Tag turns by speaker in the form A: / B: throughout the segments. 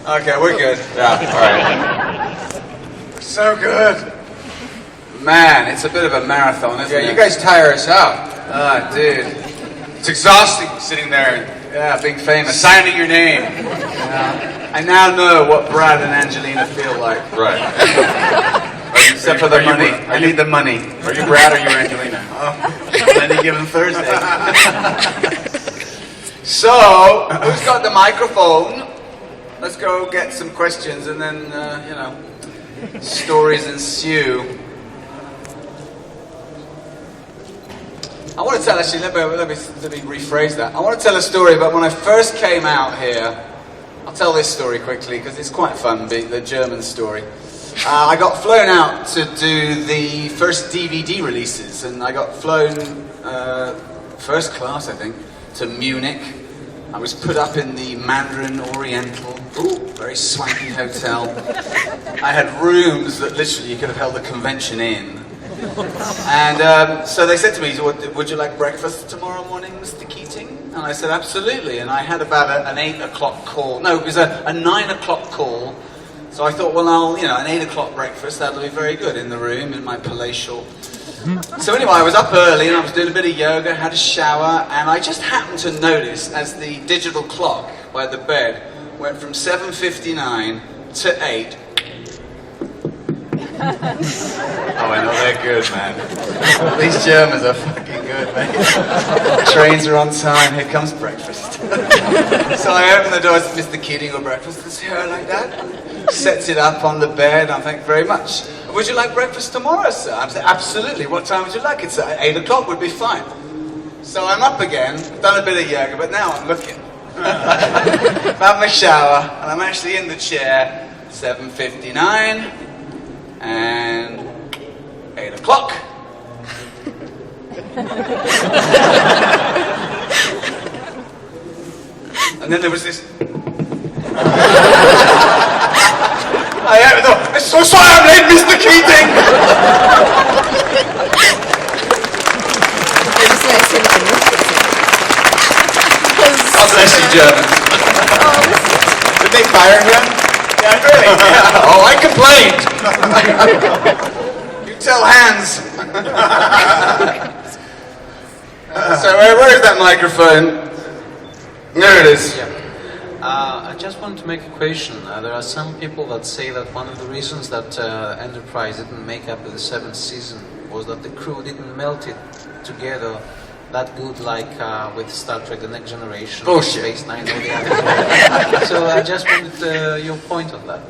A: Okay, we're good.
B: Yeah, alright.
A: So good. Man, it's a bit of a marathon, isn't it?
B: Yeah, you guys tire us out.
A: Ah, dude.
B: It's exhausting sitting there
A: Yeah, being famous.
B: signing your name.
A: I now know what Brad and Angelina feel like.
B: Right.
A: Except for the money. I need the money.
B: Are you Brad or you Angelina?
A: Oh, any given Thursday. So, who's got the microphone? Let's go get some questions and then, stories ensue. I want to tell, actually, let me rephrase that. I want to tell a story about when I first came out here. I'll tell this story quickly because it's quite fun, the German story. I got flown out to do the first DVD releases, and I got flown first class, I think, to Munich. I was put up in the Mandarin Oriental, very swanky hotel. I had rooms that literally you could have held a convention in. And so they said to me, would you like breakfast tomorrow morning, Mr. Keating? And I said, absolutely. And I had about an 8 o'clock call. No, it was a 9 o'clock call. So I thought, well, an 8 o'clock breakfast, that'll be very good in the room, in my palatial. So anyway, I was up early and I was doing a bit of yoga, had a shower, and I just happened to notice as the digital clock by the bed went from 7:59 to 8. Oh, I know they're good, man. These Germans are fucking good, mate. Trains are on time. Here comes breakfast. So I open the door. Mr. Keating, or breakfast? Is here like that? Sets it up on the bed. I thank you very much. Would you like breakfast tomorrow, sir? I said, absolutely. What time would you like it, sir? 8 o'clock would be fine. So I'm up again. Done a bit of yoga, but now I'm looking. I've had my shower, and I'm actually in the chair. 7:59. And 8 o'clock. And then there was this. I'm so sorry I'm late, Mr. Keating! God bless you, Germans.
B: Did they fire him?
A: Yeah, really? Oh, I complained. You tell Hans. So where is that microphone? There it is.
C: Yeah. I just want to make a question. There are some people that say that one of the reasons that Enterprise didn't make up the 7th season was that the crew didn't melt it together that good like with Star Trek The Next Generation,
A: Bullshit.
C: Space Nine, all the others. So I just wanted your point on that.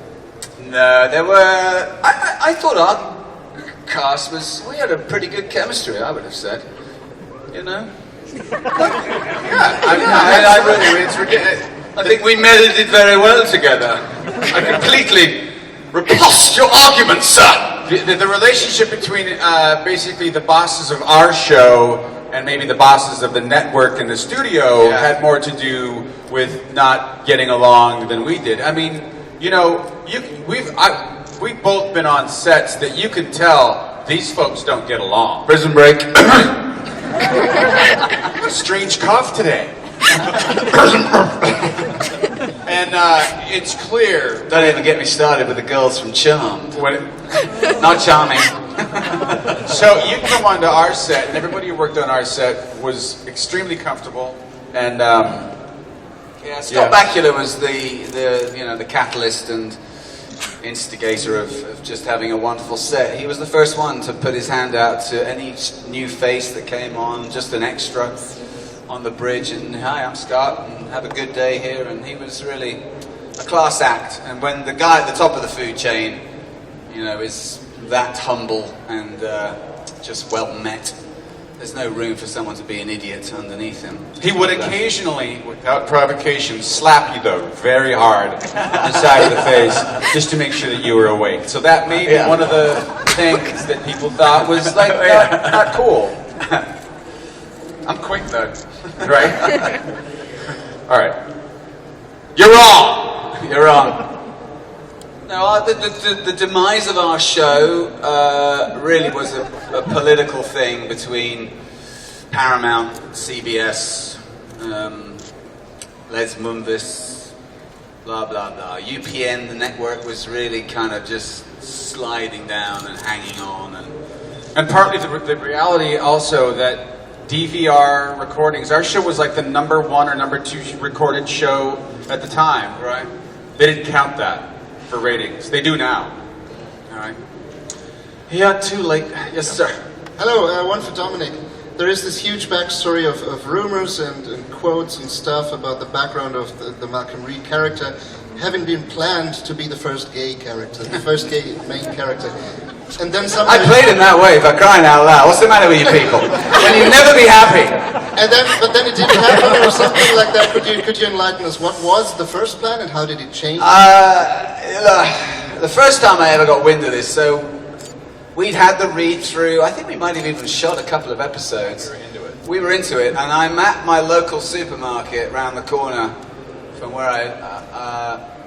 A: No, there were. I thought our cast was. We had a pretty good chemistry, I would have said. You know? Yeah, I really. It's ridiculous. I think we melded very well together. I completely repulsed your argument, sir.
B: The relationship between basically the bosses of our show and maybe the bosses of the network and the studio had more to do with not getting along than we did. I mean, we've both been on sets that you can tell these folks don't get along.
A: Prison Break.
B: Strange cough today. And it's clear.
A: Don't even get me started with the girls from Charmed.
B: When
A: Not charming.
B: So you come onto our set, and everybody who worked on our set was extremely comfortable. And
A: Scott Bakula was the catalyst and instigator of just having a wonderful set. He was the first one to put his hand out to any new face that came on, just an extra on the bridge, and hi, I'm Scott, and have a good day here. And he was really a class act. And when the guy at the top of the food chain, is that humble and just well met, there's no room for someone to be an idiot underneath him.
B: he would occasionally, without provocation, slap you though very hard on the side of the face just to make sure that you were awake. So that may be one of the things that people thought was like not cool. I'm quick though, right? All right. You're wrong.
A: You're wrong. No, the demise of our show really was a political thing between Paramount, CBS, Les Moonves, blah, blah, blah. UPN, the network, was really kind of just sliding down and hanging on.
B: And partly the reality also that DVR recordings, our show was like the number 1 or number 2 recorded show at the time.
A: Right.
B: They didn't count that for ratings. They do now.
A: All right. Yeah, too late. Yes, sir.
D: Hello, one for Dominic. There is this huge backstory of rumors and quotes and stuff about the background of the Malcolm Reed character having been planned to be the first gay character, the first gay main character. And then
A: I played him that way, for crying out loud. What's the matter with you people? When you never be happy.
D: But then it didn't happen or something like that. Could you enlighten us? What was the first plan and how did it change?
A: The first time I ever got wind of this, so we'd had the read-through. I think we might have even shot a couple of episodes. We were into it, and I'm at my local supermarket round the corner from where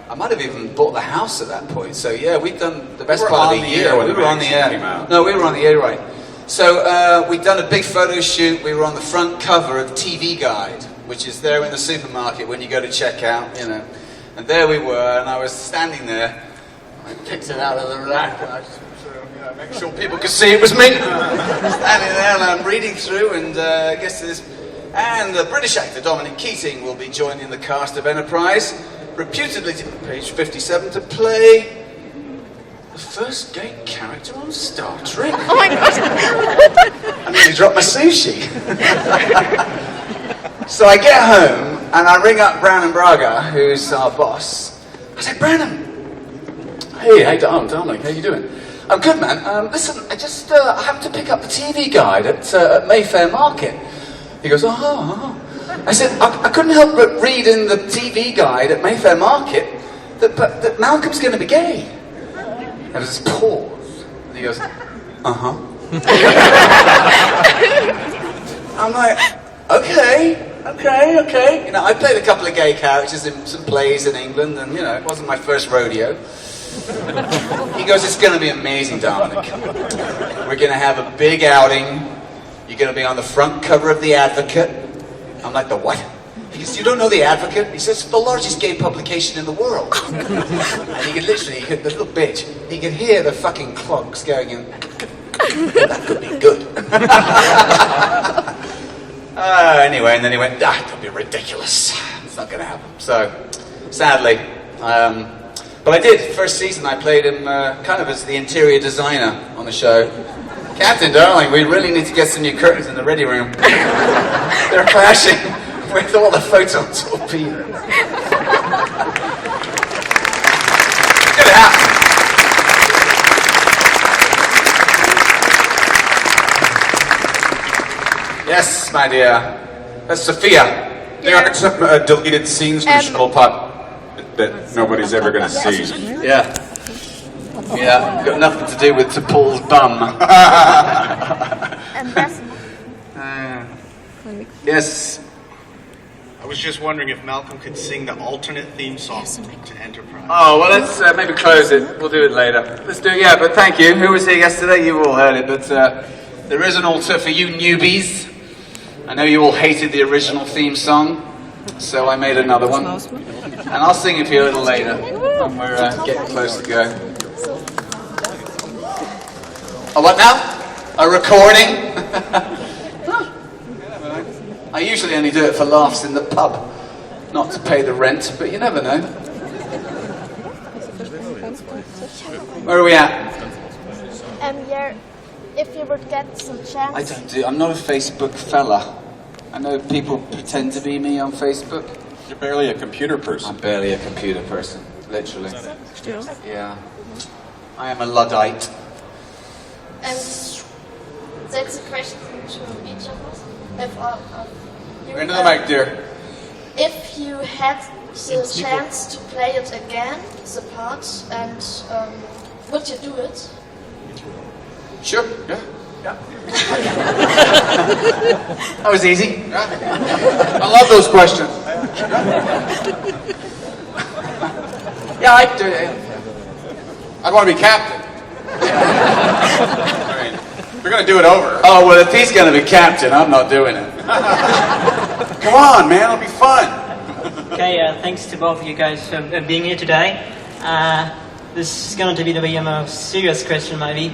A: I might have even bought the house at that point. So yeah, we'd done the best part of the year.
B: When
A: we were on the air.
B: Came out.
A: No, we were on the air, right. So we'd done a big photo shoot. We were on the front cover of TV Guide, which is there in the supermarket when you go to check out, you know. And there we were, and I was standing there. I picked it out of the rack, and I just make sure people could see it was me. Standing there, and I'm reading through, and gets to this. And the British actor Dominic Keating will be joining the cast of Enterprise, reputedly, page 57, to play the first gay character on Star Trek.
E: Oh my gosh!
A: I nearly dropped my sushi. So I get home, and I ring up Branham Braga, who's our boss. I said, Branham, hey, Dominic, how you doing? I'm good, man. Listen, I just happened to pick up the TV Guide at Mayfair Market. He goes, oh. I said, I couldn't help but read in the TV Guide at Mayfair Market that Malcolm's going to be gay. There was this pause. And he goes, uh-huh. I'm like, okay. You know, I played a couple of gay characters in some plays in England, and, you know, it wasn't my first rodeo. He goes, it's going to be amazing, Dominic. We're going to have a big outing. You're going to be on the front cover of The Advocate. I'm like, the what? He goes, you don't know The Advocate? He says, it's the largest gay publication in the world. And he could literally, the little bitch, he could hear the fucking clogs going in. That could be good. Anyway, and then he went, that could be ridiculous. It's not going to happen. So, sadly, but I did. First season, I played him kind of as the interior designer on the show. Captain, darling, we really need to get some new curtains in the ready room. They're clashing with all the photon torpedoes. Good happen. Yes, my dear. That's Sophia.
B: There are some deleted scenes from Shuttle Putt that nobody's ever going to see.
A: Yeah. Yeah, got nothing to do with Paul's bum. Yes.
F: I was just wondering if Malcolm could sing the alternate theme song to Enterprise.
A: Oh, well, let's maybe close it. We'll do it later. Let's do it, yeah, but thank you. Who was here yesterday? You all heard it, but there is an altar for you newbies. I know you all hated the original theme song, so I made another one. And I'll sing it for you a little later when we're getting close to go. Oh, what now? A recording? I usually only do it for laughs in the pub, not to pay the rent, but you never know. Where are we at?
E: Yeah, if you would get some chance.
A: I'm not a Facebook fella. I know people pretend to be me on Facebook.
B: You're barely a computer person.
A: I'm barely a computer person, literally. Yeah. I am a Luddite.
E: And that's a question to each of us.
A: Into the mic, dear.
E: If you had the chance to play it again, the part, and would you do it?
A: Sure, yeah. That was easy. I love those questions. Yeah, I'd do it.
B: I'd want to be captain. I mean, we're going to do it over.
A: Oh, well, if he's going to be captain, I'm not doing it.
B: Come on, man, it'll be fun.
G: Okay, thanks to both of you guys for being here today. This is going to be a more serious question, maybe.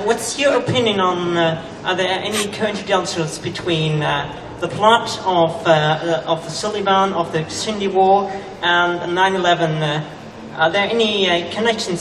G: What's your opinion on, are there any coincidences between the plot of the Sullivan, of the Cindy War, and 9/11? Are there any connections?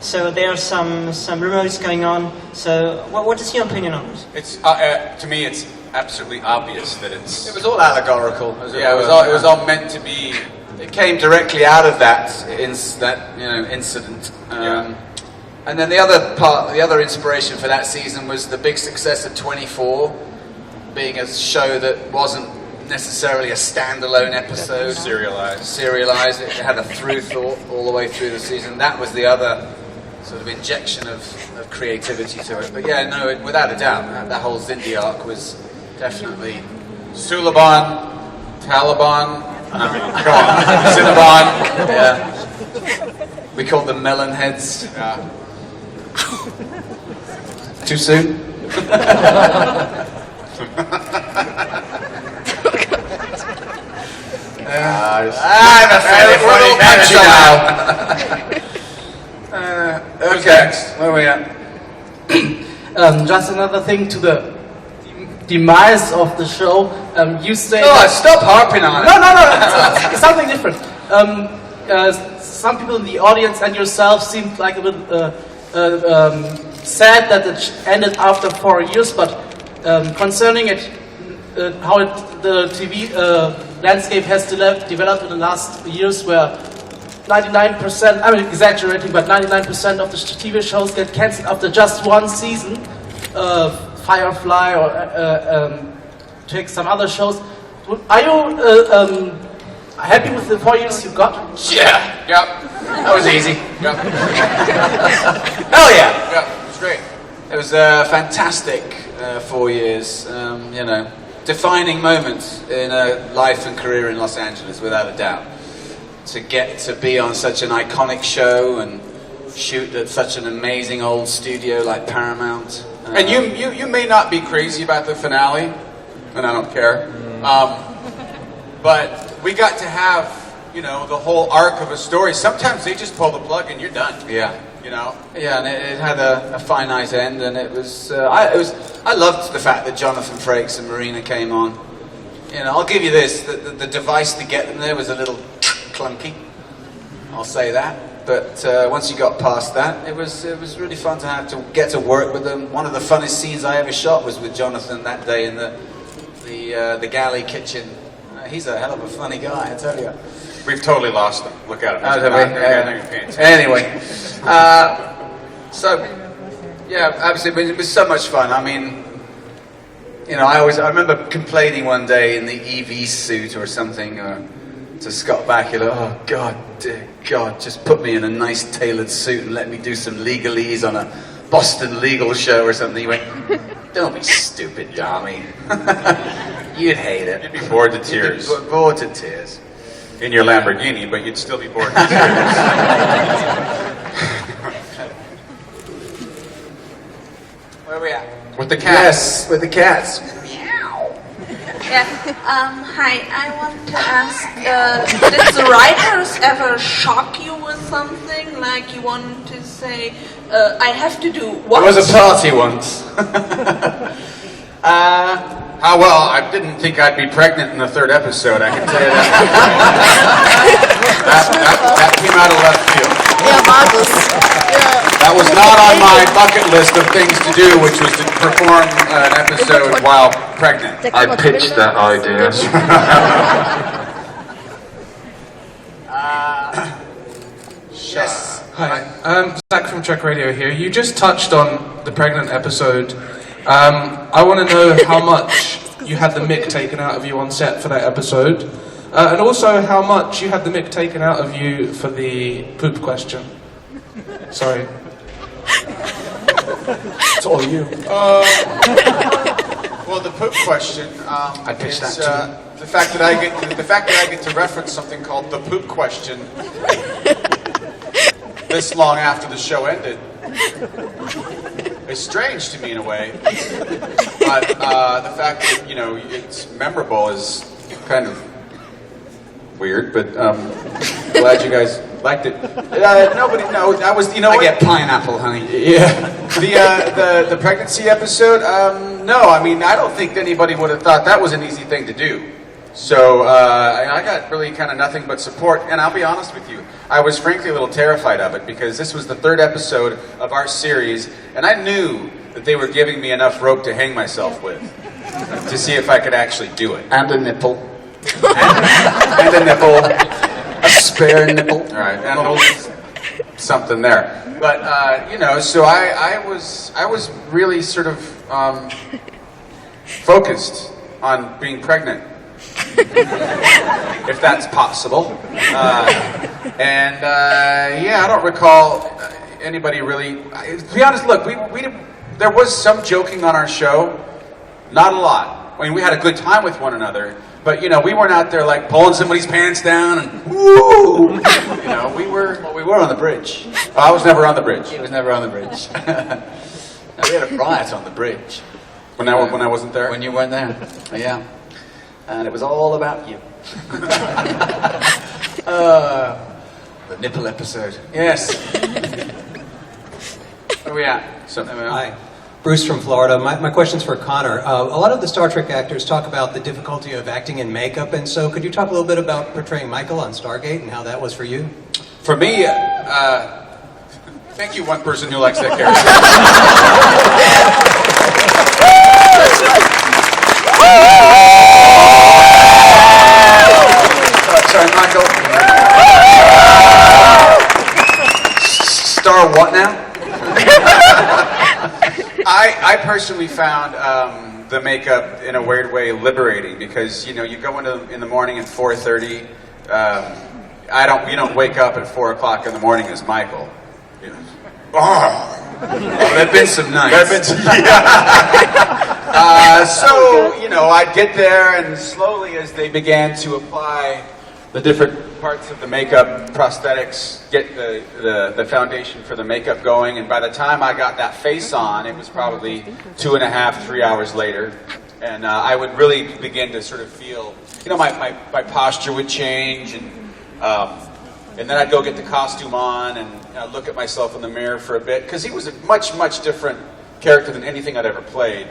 G: So there are some rumors going on. So what is your opinion on this?
B: It's to me, it's absolutely obvious that
A: It was all allegorical.
B: it was all meant to be.
A: It came directly out of that incident. And then the other inspiration for that season was the big success of 24, being a show that wasn't necessarily a standalone episode. Serialized. It had a through thought all the way through the season. That was the other sort of injection of creativity to it. But yeah, no, without a doubt, that whole Zindi arc was definitely
B: Suliban, Taliban, Cinnabon.
A: Yeah. We called them melon heads.
B: Yeah.
A: Too soon? I'm a funny now. Okay, where are we at?
H: Just another thing to the demise of the show. You say.
A: Oh, stop harping on it.
H: No. It's something different. Some people in the audience and yourself seemed like a bit sad that it ended after 4 years, but concerning it, the TV landscape has developed in the last years, where 99%, I'm exaggerating, but 99% of the TV shows get cancelled after just one season. Firefly or take some other shows. Are you happy with the 4 years you got?
A: Yeah. Yep. That was easy. Yep. Hell yeah. Yep. It was great. It was a fantastic 4 years. Defining moments in a life and career in Los Angeles, without a doubt. To get to be on such an iconic show and shoot at such an amazing old studio like Paramount.
B: And you may not be crazy about the finale, and I don't care. But we got to have, the whole arc of a story. Sometimes they just pull the plug and you're done.
A: Yeah.
B: Yeah,
A: and it had a finite end, and it was. I loved the fact that Jonathan Frakes and Marina came on. I'll give you this: the device to get them there was a little clunky. I'll say that. But once you got past that, it was really fun to have to get to work with them. One of the funnest scenes I ever shot was with Jonathan that day in the galley kitchen. He's a hell of a funny guy, I tell you.
B: we've totally lost them. Look at them.
A: Anyway, so yeah, absolutely, it was so much fun. I mean, I remember complaining one day in the EV suit or something to Scott Bakula, oh God, dear God, just put me in a nice tailored suit and let me do some legalese on a Boston legal show or something. He went, don't be stupid, Dommy. You'd hate it.
B: You'd be bored to tears.
A: You'd be bored to tears.
B: In your Lamborghini, but you'd still be bored to tears.
A: Where are we at?
B: With the cats.
A: Yes, with the cats.
I: Yeah. Hi, I want to ask, did the writers ever shock you with something? Like you want to say, I have to do what?
A: There was a party once.
B: Well, I didn't think I'd be pregnant in the third episode, I can tell you that. that came out of left field.
E: Yeah, Marcus.
B: That was not on my bucket list of things to do, which was to perform an episode while pregnant.
J: I pitched that idea.
A: Yes.
K: Hi, Zach from Trek Radio here. You just touched on the pregnant episode. I want to know how much you had the mick taken out of you on set for that episode, and also how much you had the mick taken out of you for the poop question. Sorry. It's all you.
B: Well, the poop question.
A: I pitched
B: is,
A: that too.
B: The fact that I get to reference something called the poop question this long after the show ended is strange to me in a way. But the fact that it's memorable is kind of weird, but glad you guys liked it. That was, you know
A: I
B: what?
A: get pineapple, honey.
B: Yeah. The pregnancy episode, no, I mean, I don't think anybody would have thought that was an easy thing to do. So I got really kind of nothing but support, and I'll be honest with you, I was frankly a little terrified of it because this was the 3rd episode of our series, and I knew that they were giving me enough rope to hang myself with to see if I could actually do it.
A: And a nipple.
B: And a nipple.
A: A spare nipple.
B: All right, and a little something there. But you know, so I was really sort of focused on being pregnant, if that's possible. Yeah, I don't recall anybody really. To be honest, look, there was some joking on our show, not a lot. I mean, we had a good time with one another. But, you know, we weren't out there, like, pulling somebody's pants down and, woo! You know, we were
A: on the bridge.
B: Oh, I was never on the bridge.
A: He was never on the bridge. No, we had a riot on the bridge.
B: When I wasn't there?
A: When you weren't there. Yeah. And it was all about you. The nipple episode.
B: Yes. Where are we at?
L: Hi. Bruce from Florida. My question's for Connor. A lot of the Star Trek actors talk about the difficulty of acting in makeup, and so could you talk a little bit about portraying Michael on Stargate and how that was for you?
B: For me, thank you, one person who likes that character.
A: Sorry, Michael. Star what now?
B: I personally found the makeup in a weird way liberating because, you know, you go in the morning at 4:30. You don't wake up at 4 o'clock in the morning as Michael. You know. Oh,
A: there've been some nights.
B: So, you know, I'd get there, and slowly as they began to apply the different parts of the makeup, prosthetics, get the foundation for the makeup going, and by the time I got that face on, it was probably 2.5, 3 hours later, and I would really begin to sort of feel, you know, my posture would change, and then I'd go get the costume on, and I'd look at myself in the mirror for a bit, because he was a much, much different character than anything I'd ever played.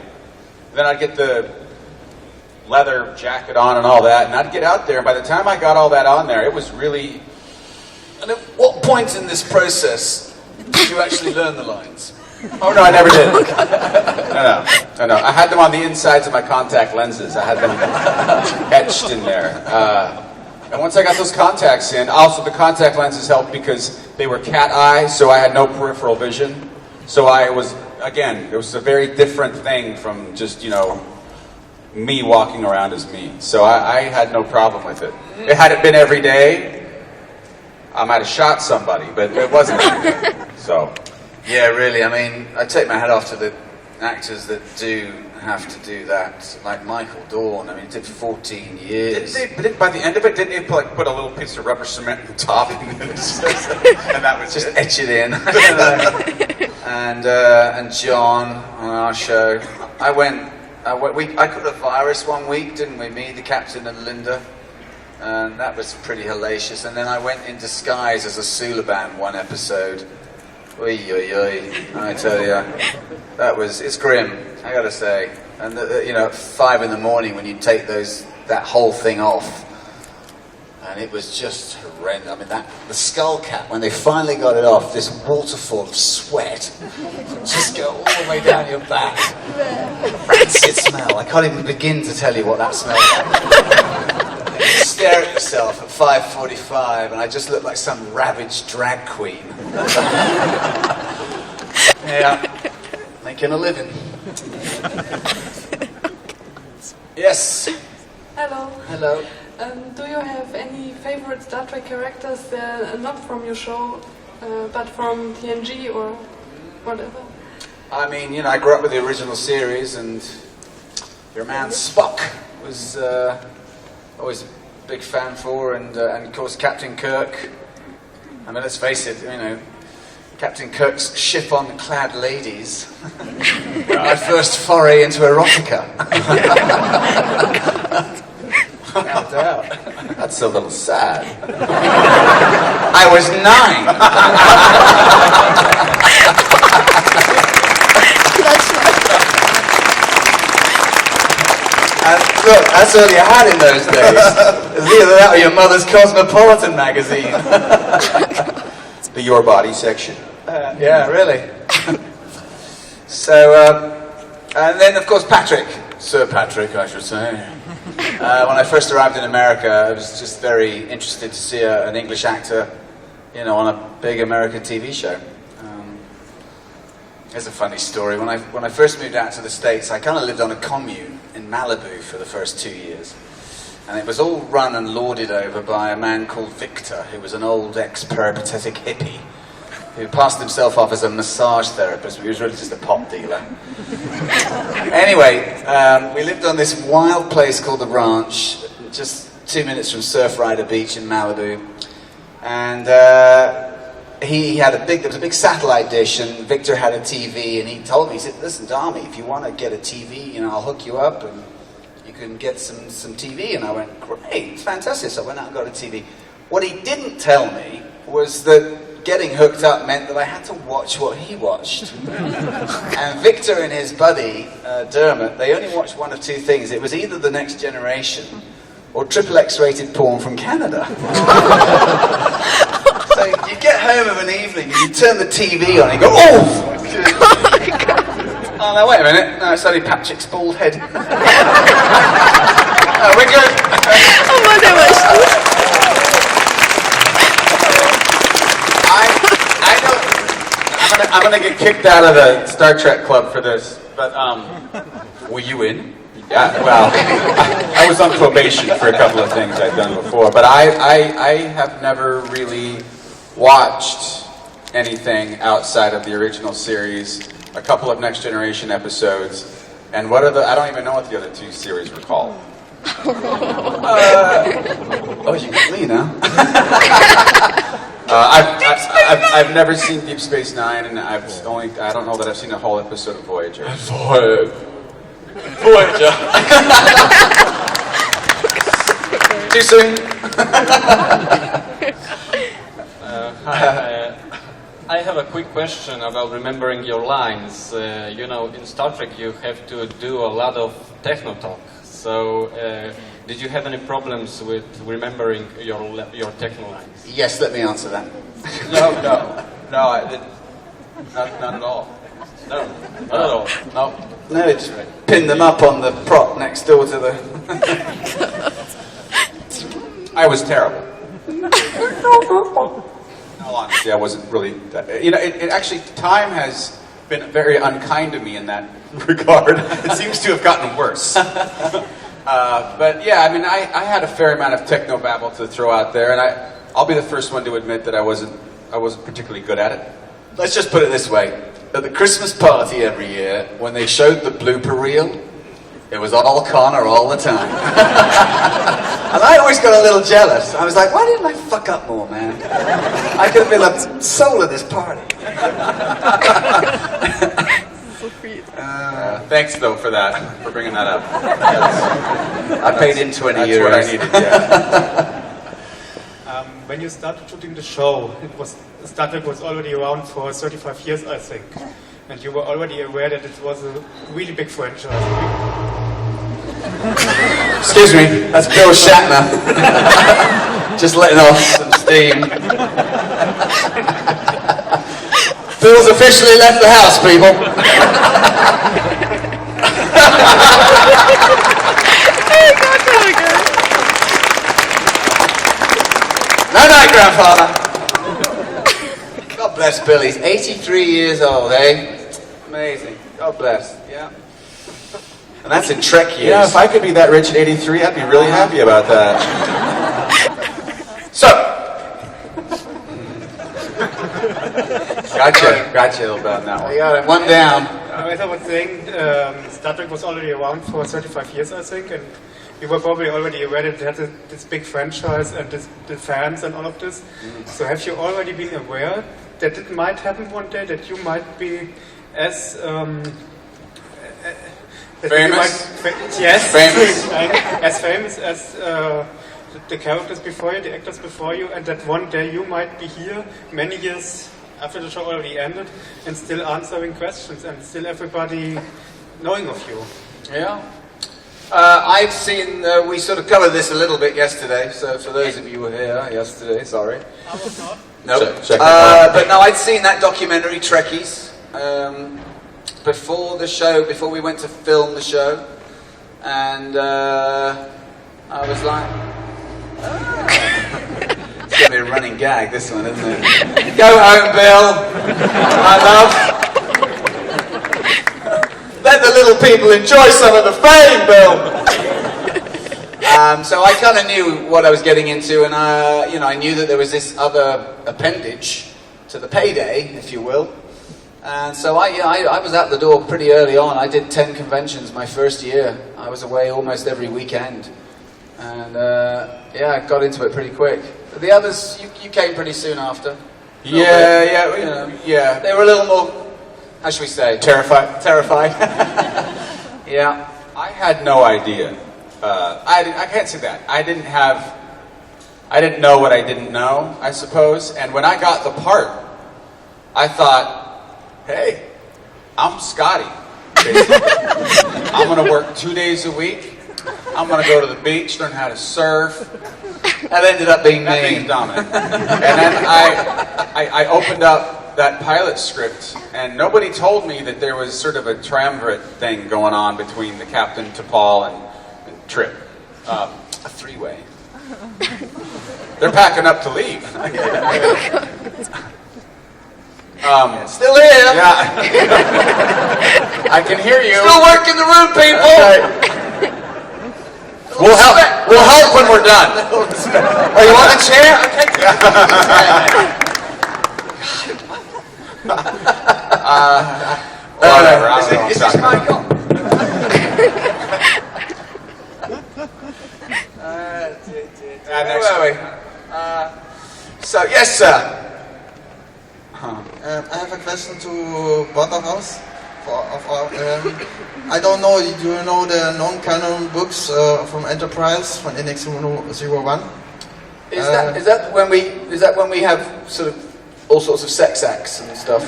B: Then I'd get the leather jacket on and all that, and I'd get out there, and by the time I got all that on there, it was really...
A: And at what point in this process did you actually learn the lines?
B: Oh, no, I never did. No. I had them on the insides of my contact lenses. I had them etched in there. And once I got those contacts in, also the contact lenses helped because they were cat eye, so I had no peripheral vision. So it was a very different thing from just, you know, me walking around as me. So I had no problem with it. Had it been every day, I might have shot somebody, but it wasn't every day. So.
A: Yeah, really, I mean, I take my hat off to the actors that do have to do that, like Michael Dorn. I mean, he did 14 years.
B: By the end of it, didn't they put a little piece of rubber cement on the top? And that was
A: just etch it in. And John on our show. I got a virus one week, didn't we? Me, the captain, and Linda. And that was pretty hellacious. And then I went in disguise as a Sulaban one episode. Oy, oy, oy. I tell you, it's grim, I gotta say. And you know, at 5 in the morning when you take that whole thing off, and it was just horrendous. I mean, the skull cap, when they finally got it off, this waterfall of sweat just go all the way down your back. Rancid smell. I can't even begin to tell you what that smells like. You stare at yourself at 5:45, and I just look like some ravaged drag queen. Yeah, making a living. Yes.
M: Hello.
A: Hello.
M: Do you have any favorite Star Trek characters not from your show, but from TNG or whatever?
A: I mean, you know, I grew up with the original series, and your man Spock was always a big fan for, and of course Captain Kirk. I mean, let's face it, you know, Captain Kirk's chiffon-clad ladies. My first foray into erotica. No doubt.
B: That's a little sad. I was 9.
A: Look, that's all you had in those days. It was either that or your mother's Cosmopolitan magazine.
B: The Your Body section.
A: Yeah, really. So, and then of course Patrick, Sir Patrick, I should say. When I first arrived in America, I was just very interested to see an English actor, you know, on a big American TV show. Here's a funny story. When I first moved out to the States, I kind of lived on a commune in Malibu for the first 2 years. And it was all run and lorded over by a man called Victor, who was an old ex-peripatetic hippie, who passed himself off as a massage therapist, but he was really just a pot dealer. Anyway, we lived on this wild place called The Ranch, just 2 minutes from Surfrider Beach in Malibu. And he had there was a big satellite dish, and Victor had a TV, and he told me, he said, listen, Dommy, if you want to get a TV, you know, I'll hook you up, and you can get some TV. And I went, great, it's fantastic. So I went out and got a TV. What he didn't tell me was that getting hooked up meant that I had to watch what he watched. And Victor and his buddy, Dermot, they only watched one of two things. It was either The Next Generation or XXX rated porn from Canada. So you get home of an evening and you turn the TV on and you go, oh! Oh, no, wait a minute. No, it's only Patrick's bald head. We're good.
B: I'm gonna get kicked out of the Star Trek club for this, but were you in? Yeah, well, I was on probation for a couple of things I'd done before, but I have never really watched anything outside of the original series, a couple of Next Generation episodes, and I don't even know what the other two series were called.
A: Oh, you got me now.
B: I've never seen Deep Space Nine, and I don't know that I've seen a whole episode of Voyager.
A: Voyager. Too soon.
N: Hi, I have a quick question about remembering your lines. You know, in Star Trek you have to do a lot of techno talk. So, did you have any problems with remembering your techno lines?
A: Yes, let me answer that.
B: No, I didn't. Not at all. No, not at all.
A: No, they just pinned them up on the prop next door to the...
B: I was terrible. No, honestly, I wasn't really... You know, it actually, time has been very unkind to me in that regard. It seems to have gotten worse. But yeah, I mean, I had a fair amount of techno babble to throw out there, and I'll be the first one to admit that I wasn't particularly good at it.
A: Let's just put it this way. At the Christmas party every year, when they showed the blooper reel, it was all Connor all the time. And I always got a little jealous. I was like, why didn't I fuck up more, man? I could have been the soul of this party.
B: Thanks, though, for bringing that up.
A: I paid in 20
B: That's
A: euros.
B: what I needed, yeah.
O: When you started shooting the show, Star Trek was already around for 35 years, I think. And you were already aware that it was a really big franchise.
A: Excuse me, that's Bill Shatner. Just letting off some steam. Bill's officially left the house, people. No night, Grandfather. God bless Bill. He's 83 years old, eh? Amazing. God bless. Yeah. And that's in Trek years.
B: Yeah, if I could be that rich at 83, I'd be really happy about that.
A: So. Gotcha about that one. I got it. One down.
O: As I was saying, Star Trek was already around for 35 years, I think, and you were probably already aware that it had this big franchise and the fans and all of this. So have you already been aware that it might happen one day, that you might be as...
A: Famous?
O: Yes.
A: Famous?
O: As famous as the characters before you, the actors before you, and that one day you might be here many years after the show already ended and still answering questions and still everybody knowing of you.
A: Yeah. I've seen, we sort of covered this a little bit yesterday, so for those of you who were here yesterday, sorry.
O: I was not.
A: No. But no, I'd seen that documentary, Trekkies, before the show, before we went to film the show, and I was like, it's going to be a running gag, this one, isn't it? Go home, Bill, my love. Let the little people enjoy some of the fame, Bill. So I kind of knew what I was getting into, and I knew that there was this other appendage to the payday, if you will. And so I was out the door pretty early on. I did 10 conventions my first year. I was away almost every weekend, and I got into it pretty quick. But the others, you came pretty soon after. Yeah. They were a little more, how should we say?
B: Terrified.
A: Yeah.
B: I had no idea. I can't say that. I didn't know what I didn't know, I suppose. And when I got the part, I thought, hey, I'm Scotty. I'm going to work 2 days a week. I'm going to go to the beach, learn how to surf.
A: That ended up being me.
B: Dominic. And then I opened up that pilot script, and nobody told me that there was sort of a triumvirate thing going on between the captain, T'Pol, and Trip. A three-way. They're packing up to leave.
A: Still here.
B: Yeah. I can hear you.
A: Still working the room, people.
B: We'll help when we're done.
A: Oh, you want the chair?
B: Whatever. I don't know
A: Is
B: what
A: this
B: I'm
A: mic on? Where were we? So, yes, sir.
P: I have a question to both of us. I don't know, do you know the non-canon books from Enterprise, from NX-01?
A: Is that when we have sort of all sorts of sex acts and stuff?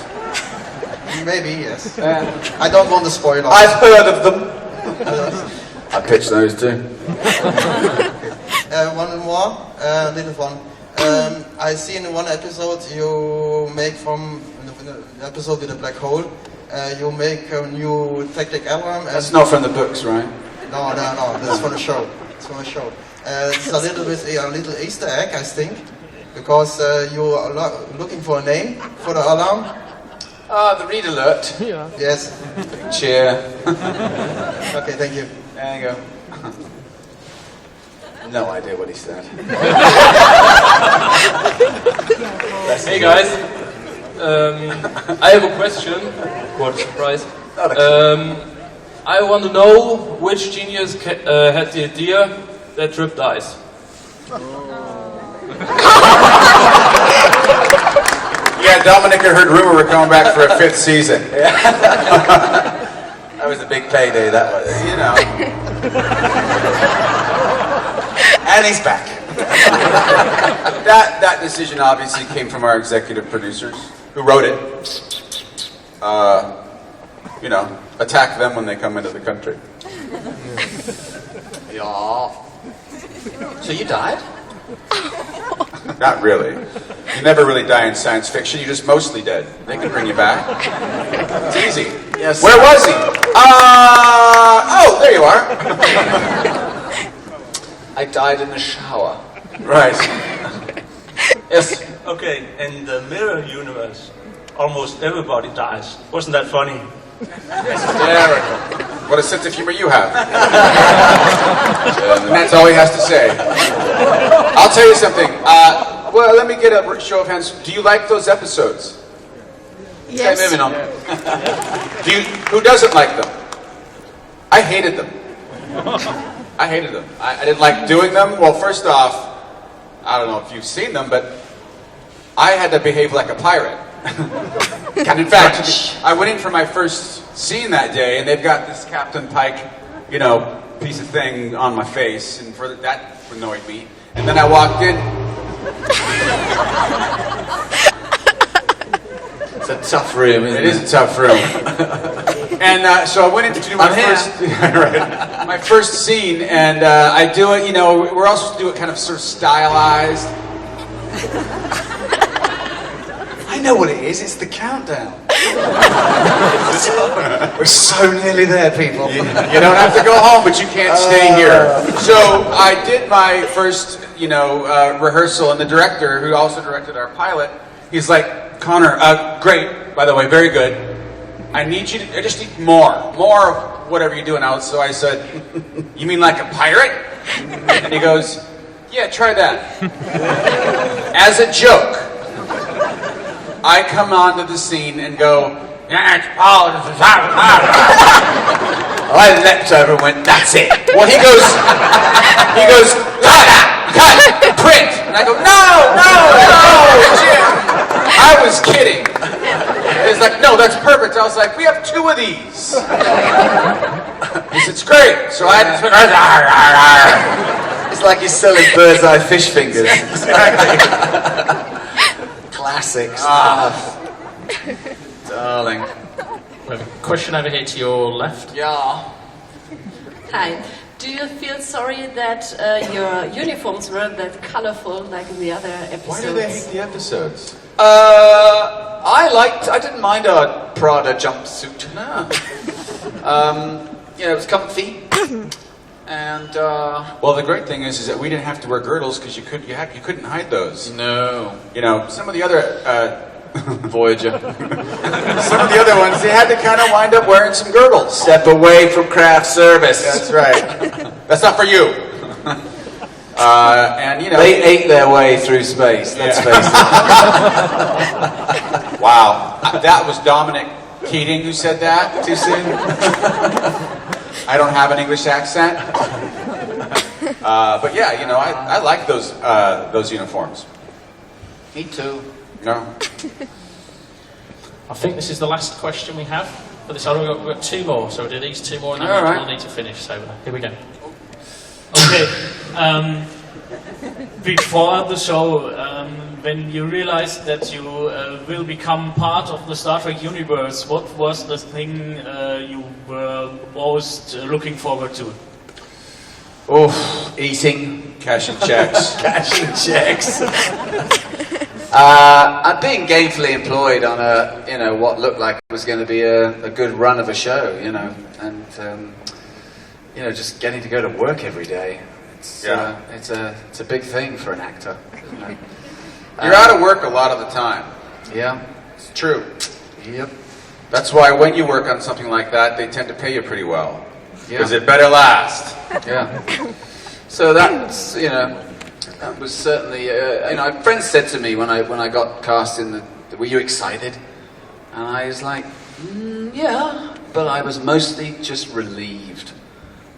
P: Maybe, yes. I don't want to spoil.
A: I've heard of them. I pitched those too.
P: One more, little one. I see in one episode you make from the episode with the black hole. You make a new tactic album.
A: That's not from the books, right?
P: No. That's for the show. It's for the show. It's a little bit a little Easter egg, I think, because you are looking for a name for the alarm.
A: The read alert.
P: Yeah. Yes.
A: Cheer.
P: Okay, thank you.
A: There you go. No idea what he said.
Q: Hey guys, I have a question. What a surprise! I want to know which genius had the idea that Trip dies.
B: Yeah, Dominic had heard rumor we're coming back for a 5th season.
A: That was a big payday, that was, you know. And he's back. That decision obviously came from our executive producers, who wrote it. Attack them when they come into the country. Yeah. So you died?
B: Not really. You never really die in science fiction. You're just mostly dead. They can bring you back. It's easy.
A: Yes.
B: Where was he? Oh, there you are.
A: I died in the shower.
B: Right.
A: Yes.
R: Okay, in the mirror universe, almost everybody dies. Wasn't that funny?
B: Hysterical. What a sense of humor you have. And that's all he has to say. I'll tell you something. Well, let me get a show of hands. Do you like those episodes?
A: Yes. Okay, moving on.
B: Who doesn't like them? I hated them. I didn't like doing them. Well, first off, I don't know if you've seen them, but I had to behave like a pirate. And in fact, I went in for my first scene that day, and they've got this Captain Pike piece of thing on my face, and that annoyed me. And then I walked in.
A: It's a tough room, isn't it?
B: It is a tough room. And so I went in to do my my first scene, and I do it. We're all supposed to do it kind of sort of stylized.
A: I know what it is. It's the countdown. We're so nearly there, people.
B: You don't have to go home, but you can't stay here. So I did my first, rehearsal, and the director, who also directed our pilot, he's like, Connor, great, by the way, very good. I just need more of whatever you do. And so I said, you mean like a pirate? And he goes, yeah, try that. As a joke, I come onto the scene and go, I
A: leapt over and went, that's it.
B: Well, he goes, cut, print. And I go, no, Jim. I was kidding. He's like, no, that's perfect. I was like, we have 2 of these. He said, it's great. So I had to,
A: it's like you're selling bird's eye fish fingers. Classic stuff. Darling.
S: We have a question over here to your left.
A: Yeah.
T: Hi. Do you feel sorry that your uniforms weren't that colorful like in the other episodes?
B: Why do they hate the episodes?
A: I didn't mind our Prada jumpsuit. No. It was comfy. And
B: well, the great thing is that we didn't have to wear girdles because you couldn't hide those.
A: No.
B: Some of the other
A: Voyager.
B: some of the other ones, they had to kind of wind up wearing some girdles.
A: Step away from craft service.
B: That's right. That's not for you.
A: They ate their way through space. Let's face it.
B: Wow, that was Dominic Keating who said that too soon. I don't have an English accent, but yeah, I like those uniforms.
A: Me too.
B: No.
S: I think this is the last question we have for this. We've got 2 more, so we'll do these 2 more and then we'll need to finish. So here we go.
U: Okay. Before the show, when you realized that you will become part of the Star Trek universe, what was the thing you were most looking forward to?
A: Eating.
B: Cashing checks.
A: Cashing checks. Being gainfully employed on what looked like it was going to be a good run of a show, and just getting to go to work every day. It's a big thing for an actor, isn't it?
B: You're out of work a lot of the time.
A: Yeah,
B: it's true.
A: Yep.
B: That's why when you work on something like that, they tend to pay you pretty well.
A: Yeah.
B: Because it better last.
A: Yeah. So that's that was certainly friends said to me when I got cast in were you excited? And I was like, yeah, but I was mostly just relieved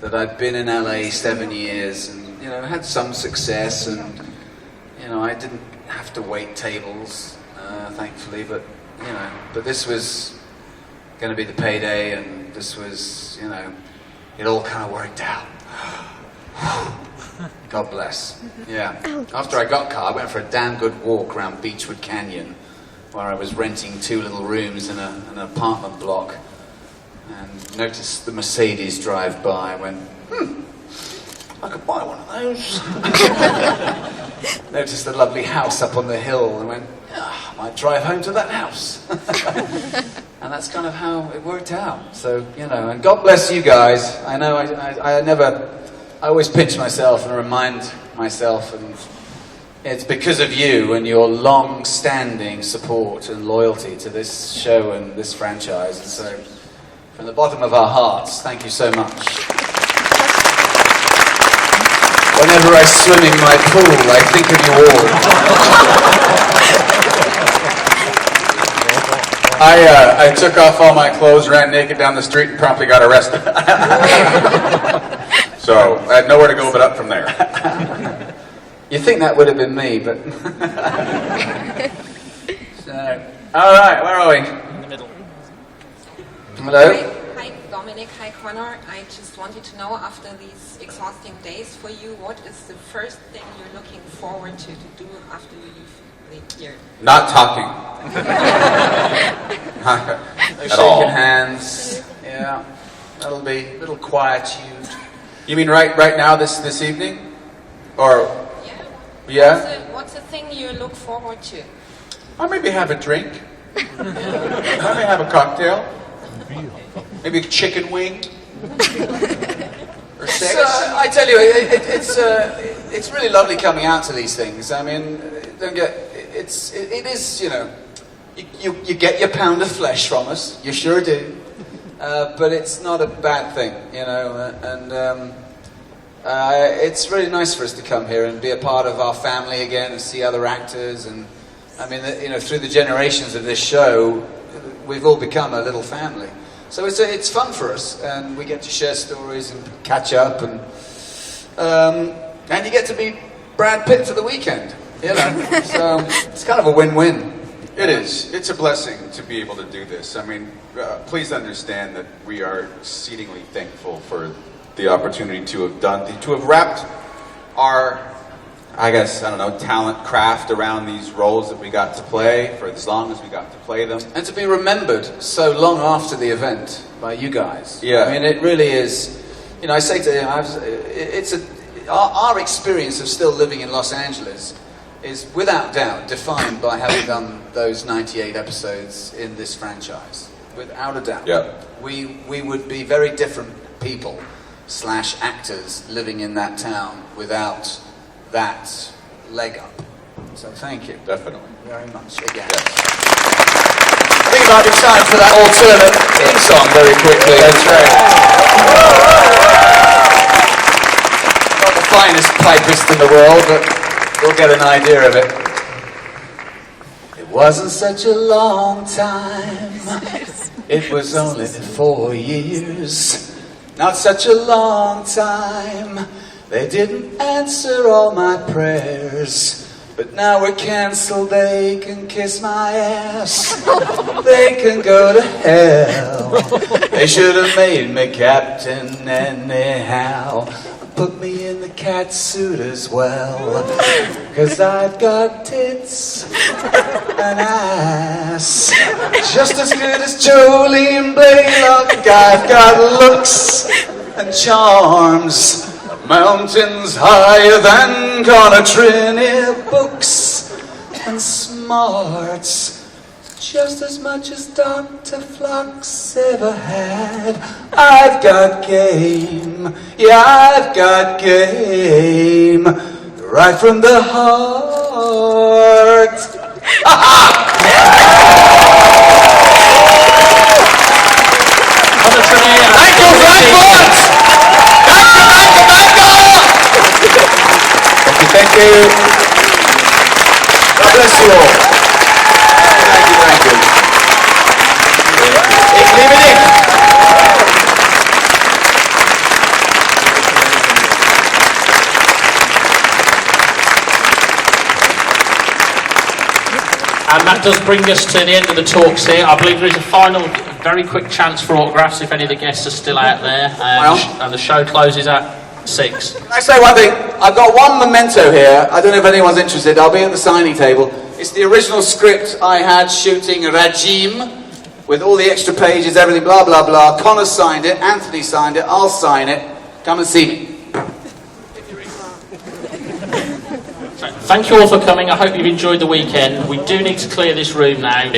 A: that I'd been in LA 7 years and had some success, and I didn't have to wait tables, thankfully, but this was going to be the payday, and this was it all kind of worked out. God bless. Yeah. After I got car, I went for a damn good walk around Beechwood Canyon, where I was renting 2 little rooms in an apartment block, and noticed the Mercedes drive by. I went, I could buy one of those. Noticed the lovely house up on the hill, and went, I might drive home to that house. And that's kind of how it worked out. So, and God bless you guys. I know I always pinch myself and remind myself, and it's because of you and your long-standing support and loyalty to this show and this franchise. And so, from the bottom of our hearts, thank you so much. Whenever I swim in my pool, I think of you all.
B: I took off all my clothes, ran naked down the street, and promptly got arrested. So I had nowhere to go but up from there.
A: You think that would have been me, but... So, all right, where are we?
S: In the middle.
A: Hello?
V: Hi, Dominic.
C: Dominic. Hi, Connor. I just wanted to know, after these exhausting days for you, what is the first thing you're looking forward to do after you leave here?
A: Not talking. Shaking hands. Yeah, that'll be a little quietude. You mean right now, this evening, or yeah?
C: What's the thing you look forward to?
A: Or maybe have a drink. Maybe have a cocktail. Maybe a chicken wing. Or sex. I tell you, it's really lovely coming out to these things. I mean, it is, you know, you get your pound of flesh from us. You sure do. But it's not a bad thing, you know, and it's really nice for us to come here and be a part of our family again and see other actors. And I mean, you know, through the generations of this show, we've all become a little family. So it's fun for us, and we get to share stories and catch up, and you get to be Brad Pitt for the weekend, you know. So it's kind of a win-win.
B: It is. It's a blessing to be able to do this. I mean, please understand that we are exceedingly thankful for the opportunity to have wrapped our, I guess, I don't know, talent craft around these roles that we got to play for as long as we got to play them.
A: And to be remembered so long after the event by you guys.
B: Yeah.
A: I mean, it really is, you know, I say to him, our experience of still living in Los Angeles is without doubt defined by having done those 98 episodes in this franchise. Without a doubt.
B: Yeah.
A: We would be very different people / actors living in that town without that leg up. So thank you.
B: Definitely.
A: Very much again. Yes. I think it might be time for that alternate theme song very quickly. That's right. Not the finest pipist in the world, but we'll get an idea of it. It wasn't such a long time. It was only 4 years. Not such a long time. They didn't answer all my prayers. But now we're cancelled, they can kiss my ass. They can go to hell. They should have made me captain anyhow. Put me in the cat suit as well. 'Cause I've got tits and ass. Just as good as Jolene Blaylock. I've got looks and charms. Mountains higher than Connor Trinneer, books and smarts. Just as much as Dr. Flux ever had. I've got game, yeah, I've got game. Right from the heart. Thank you, Frankfurt! Thank you. God bless you all. Thank you. Ik liebe dich.
S: And that does bring us to the end of the talks here. I believe there is a final, very quick chance for autographs if any of the guests are still out there. And the show closes at 6.
A: Can I say one thing? I've got one memento here. I don't know if anyone's interested. I'll be at the signing table. It's the original script I had shooting Rajim with all the extra pages, everything, blah, blah, blah. Connor signed it. Anthony signed it. I'll sign it. Come and see me.
S: Thank you all for coming. I hope you've enjoyed the weekend. We do need to clear this room now.